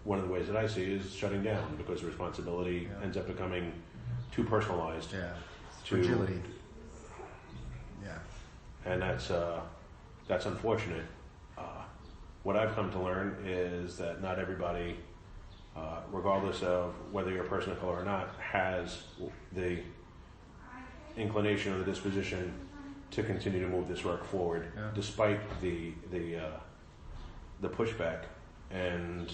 one of the ways that I see is shutting down, because the responsibility ends up becoming too personalized. Yeah. To, fragility. Yeah. And that's unfortunate. What I've come to learn is that not everybody, regardless of whether you're a person of color or not, has the inclination or the disposition to continue to move this work forward, despite the pushback. And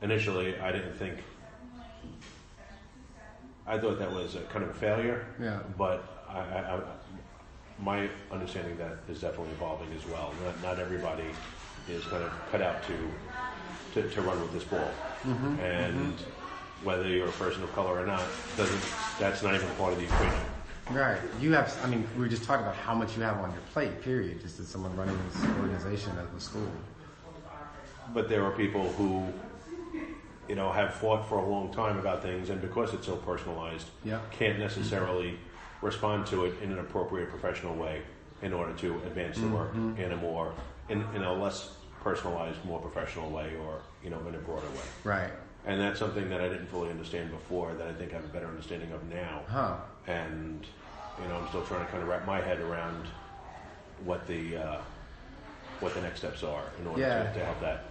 initially, I thought that was a kind of a failure. Yeah. But my understanding that is definitely evolving as well. Not everybody is kind of cut out to run with this ball. Mm-hmm. And whether you're a person of color or not, that's not even part of the equation. Right. We were just talking about how much you have on your plate, period, just as someone running this organization at the school. But there are people who, have fought for a long time about things, and because it's so personalized, can't necessarily respond to it in an appropriate professional way in order to advance the work in a less personalized, more professional way, or in a broader way. Right. And that's something that I didn't fully understand before, that I think I have a better understanding of now. Huh. And I'm still trying to kind of wrap my head around what the next steps are in order to help that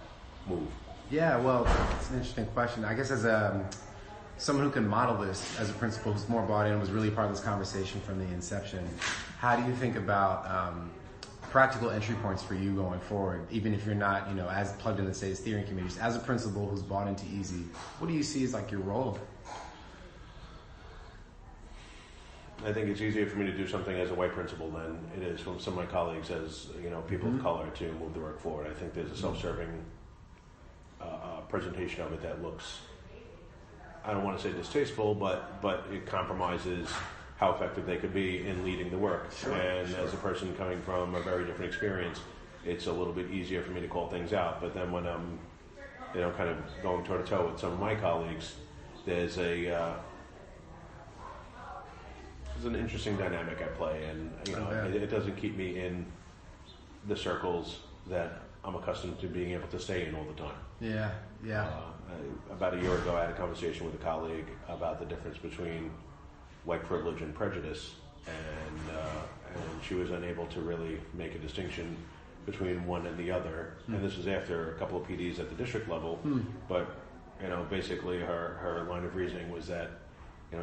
move. Yeah, well, it's an interesting question. I guess as someone who can model this as a principal who's more bought in, was really part of this conversation from the inception, how do you think about practical entry points for you going forward, even if you're not, as plugged into, say, steering committees, as a principal who's bought into Easy, what do you see as like your role? I think it's easier for me to do something as a white principal than it is from some of my colleagues as, people of color to move the work forward. I think there's a self-serving presentation of it that looks, I don't want to say distasteful, but it compromises how effective they could be in leading the work. As a person coming from a very different experience, it's a little bit easier for me to call things out. But then when I'm, kind of going toe to toe with some of my colleagues, there's an interesting dynamic at play, and it doesn't keep me in the circles that I'm accustomed to being able to stay in all the time. Yeah. About a year ago, I had a conversation with a colleague about the difference between white privilege and prejudice, and she was unable to really make a distinction between one and the other. And this was after a couple of PDs at the district level, but basically her line of reasoning was that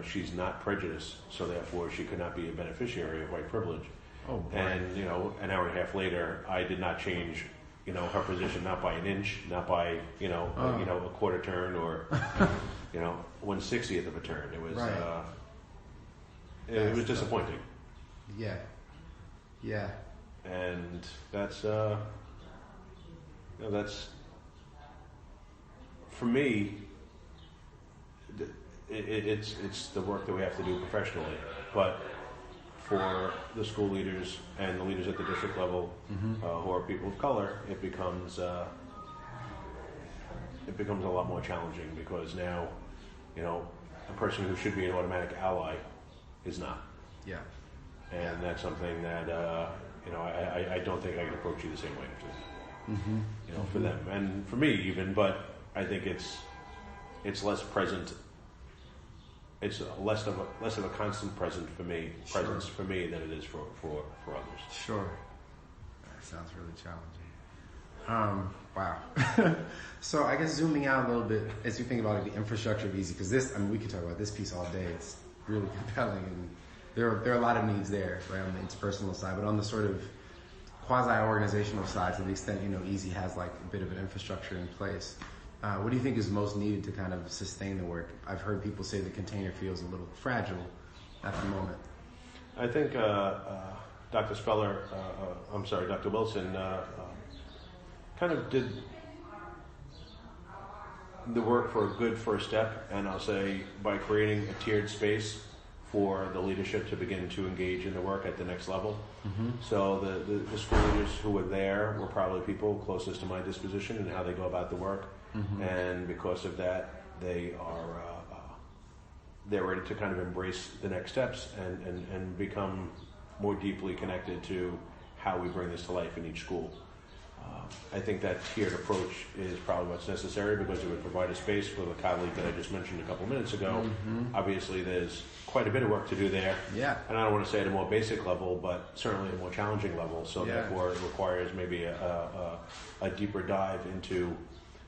she's not prejudiced, so therefore she could not be a beneficiary of white privilege. Oh, boy. And an hour and a half later, I did not change her position, not by an inch, not by a quarter turn, or 1/60th of a turn. It was it was disappointing. Yeah. And that's for me. It's the work that we have to do professionally, but for the school leaders and the leaders at the district level who are people of color, it becomes a lot more challenging, because now a person who should be an automatic ally is not. Yeah. And that's something that I don't think I can approach you the same way after that. For them and for me even, but I think it's less present. It's less of a constant presence for me than it is for others. Sure. That sounds really challenging. Wow. So I guess zooming out a little bit as you think about the infrastructure of Easy, because we could talk about this piece all day. It's really compelling, and there are a lot of needs there, right, on the interpersonal side, but on the sort of quasi-organizational side, to the extent Easy has like a bit of an infrastructure in place. What do you think is most needed to kind of sustain the work? I've heard people say the container feels a little fragile at the moment. I think Dr. Wilson kind of did the work for a good first step, and I'll say by creating a tiered space for the leadership to begin to engage in the work at the next level. So the school leaders who were there were probably people closest to my disposition and how they go about the work. And because of that, they're ready to kind of embrace the next steps and become more deeply connected to how we bring this to life in each school. I think that tiered approach is probably what's necessary because it would provide a space for the colleague that I just mentioned a couple minutes ago. Obviously, there's quite a bit of work to do there. Yeah. And I don't want to say at a more basic level, but certainly at a more challenging level. So therefore, it requires maybe a deeper dive into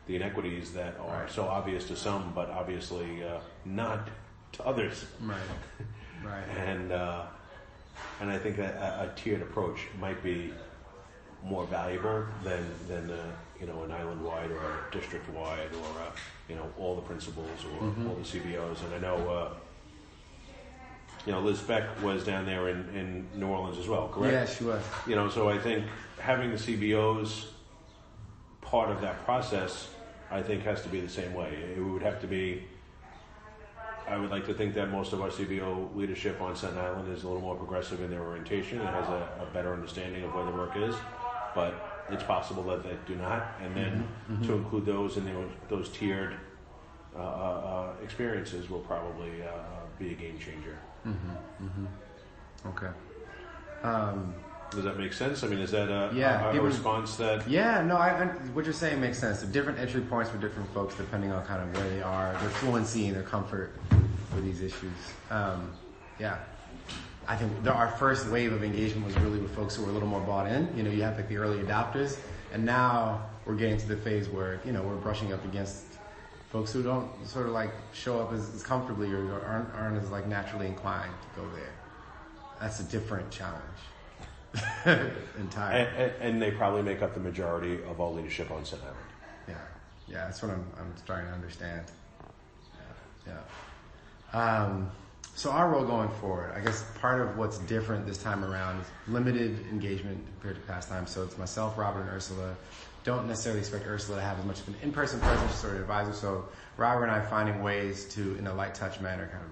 the inequities that are so obvious to some, but obviously not to others. Right. Right. And I think a tiered approach might be more valuable than an island-wide or a district-wide or all the principals or all the CBOs. And I know Liz Beck was down there in New Orleans as well, correct? Yeah, she was. So I think having the CBOs part of that process, I think, has to be the same way. It would have to be. I would like to think that most of our CBO leadership on Staten Island is a little more progressive in their orientation and has a better understanding of where the work is. But it's possible that they do not. And then to include those in those tiered experiences will probably be a game changer. Okay. Does that make sense? I mean, is that a response that... Yeah, no, what you're saying makes sense. The different entry points for different folks depending on kind of where they are, their fluency and their comfort with these issues. Yeah. I think our first wave of engagement was really with folks who were a little more bought in. You have like the early adopters, and now we're getting to the phase where, we're brushing up against folks who don't sort of like show up as comfortably or aren't as like naturally inclined to go there. That's a different challenge. Entirely. And they probably make up the majority of all leadership on Staten Island. Yeah, that's what I'm starting to understand. Yeah. So our role going forward, I guess part of what's different this time around is limited engagement compared to past times. So it's myself, Robert, and Ursula. Don't necessarily expect Ursula to have as much of an in-person presence, she's sort of advisor. So Robert and I finding ways to, in a light touch manner, kind of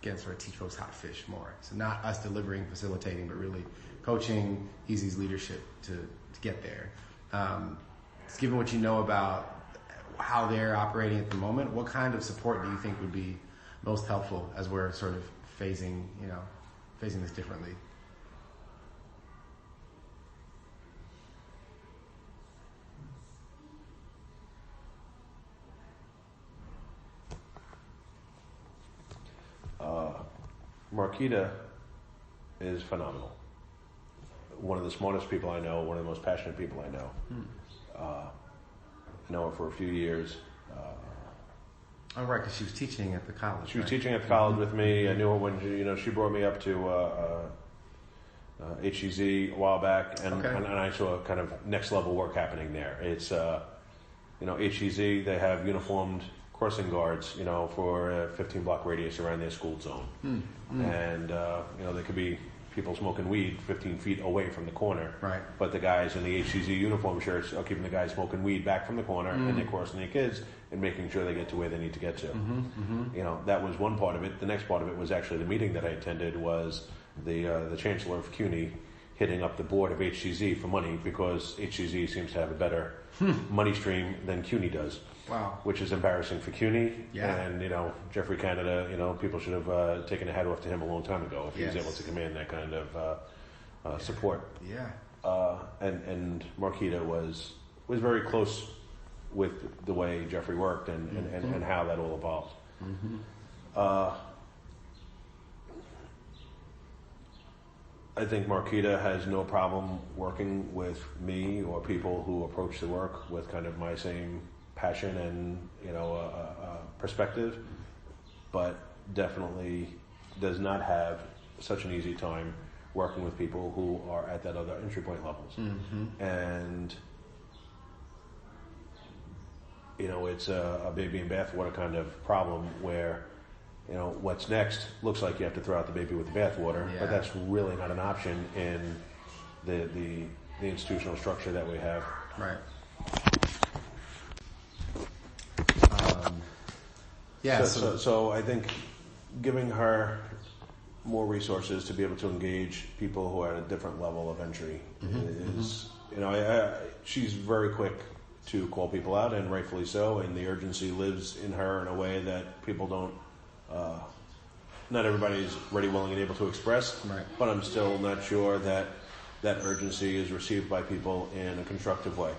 again, sort of teach folks how to fish more. So not us delivering, facilitating, but really coaching Easy's leadership to get there. Given what you know about how they're operating at the moment, what kind of support do you think would be most helpful as we're sort of phasing this differently? Marquita is phenomenal. One of the smartest people I know, one of the most passionate people I know. I know her for a few years. Oh, right, because she was teaching at the college. She was teaching at the college with me. I knew her when she brought me up to HEZ a while back, and I saw kind of next level work happening there. It's HEZ, they have uniformed crossing guards, for a 15-block radius around their school zone, and there could be people smoking weed 15 feet away from the corner. Right. But the guys in the HCZ uniform shirts are keeping the guys smoking weed back from the corner, and they're crossing their kids and making sure they get to where they need to get to. That was one part of it. The next part of it was actually the meeting that I attended was the Chancellor of CUNY hitting up the board of HCZ for money because HCZ seems to have a better money stream than CUNY does. Wow. Which is embarrassing for CUNY. Yeah. And, Jeffrey Canada, people should have taken a hat off to him a long time ago if he was able to command that kind of support. Yeah. And Marquita was very close with the way Jeffrey worked and how that all evolved. I think Marquita has no problem working with me or people who approach the work with kind of my same passion and perspective, but definitely does not have such an easy time working with people who are at that other entry point levels. And it's a baby in bathwater kind of problem where what's next looks like you have to throw out the baby with the bathwater, but that's really not an option in the institutional structure that we have. Right. So I think giving her more resources to be able to engage people who are at a different level of entry is, she's very quick to call people out, and rightfully so, and the urgency lives in her in a way that people don't, not everybody's ready, willing, and able to express, right. But I'm still not sure that that urgency is received by people in a constructive way.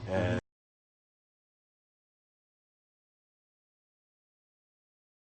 And